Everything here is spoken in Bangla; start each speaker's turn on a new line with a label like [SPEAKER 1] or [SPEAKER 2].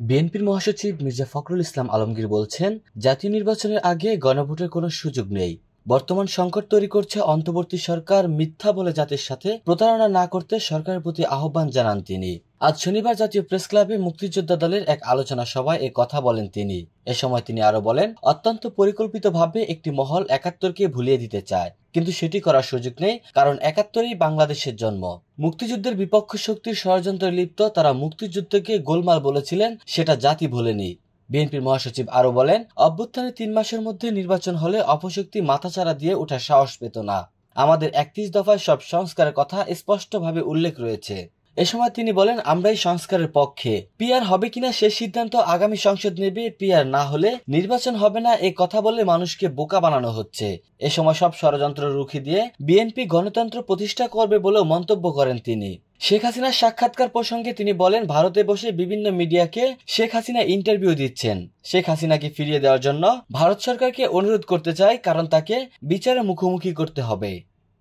[SPEAKER 1] বিএনপির মহাসচিব মির্জা ফখরুল ইসলাম আলমগীর বলছেন, জাতীয় নির্বাচনের আগে গণভোটের কোনো সুযোগ নেই। বর্তমান সংকট তৈরি করছে অন্তর্বর্তী সরকার, মিথ্যা বলে জাতির সাথে প্রতারণা না করতে সরকারের প্রতি আহ্বান জানান তিনি। আজ শনিবার জাতীয় প্রেস ক্লাবে মুক্তিযোদ্ধা দলের এক আলোচনা সভায় এ কথা বলেন তিনি। এ সময় তিনি আরো বলেন, অত্যন্ত পরিকল্পিতভাবে একটি মহল ৭১কে ভুলিয়ে দিতে চায়, কিন্তু সেটি করার সুযোগ নেই, কারণ ৭১ই বাংলাদেশের জন্ম। মুক্তিযুদ্ধের বিপক্ষ শক্তির ষড়যন্ত্রে লিপ্ত তারা মুক্তিযুদ্ধকে গোলমাল বলেছিলেন, সেটা জাতি ভোলেনি। বিএনপির মহাসচিব আরো বলেন, অভ্যুত্থানের ৩ মাসের মধ্যে নির্বাচন হলে অপশক্তি মাথাচাড়া দিয়ে ওঠার সাহস পেত না। আমাদের ৩১ দফায় সব সংস্কারের কথা স্পষ্টভাবে উল্লেখ রয়েছে। এ সময় তিনি বলেন, আমরাই সংস্কারের পক্ষে। পিআর হবে কিনা সে সিদ্ধান্ত আগামী সংসদ নেবে। পিআর না হলে নির্বাচন হবে না, এ কথা বলে মানুষকে বোকা বানানো হচ্ছে। এ সময় সব ষড়যন্ত্র রুখে দিয়ে বিএনপি গণতন্ত্র প্রতিষ্ঠা করবে বলেও মন্তব্য করেন তিনি। শেখ হাসিনার সাক্ষাৎকার প্রসঙ্গে তিনি বলেন, ভারতে বসে বিভিন্ন মিডিয়াকে শেখ হাসিনা ইন্টারভিউ দিচ্ছেন। শেখ হাসিনাকে ফিরিয়ে দেওয়ার জন্য ভারত সরকারকে অনুরোধ করতে চাই, কারণ তাকে বিচারের মুখোমুখি করতে হবে।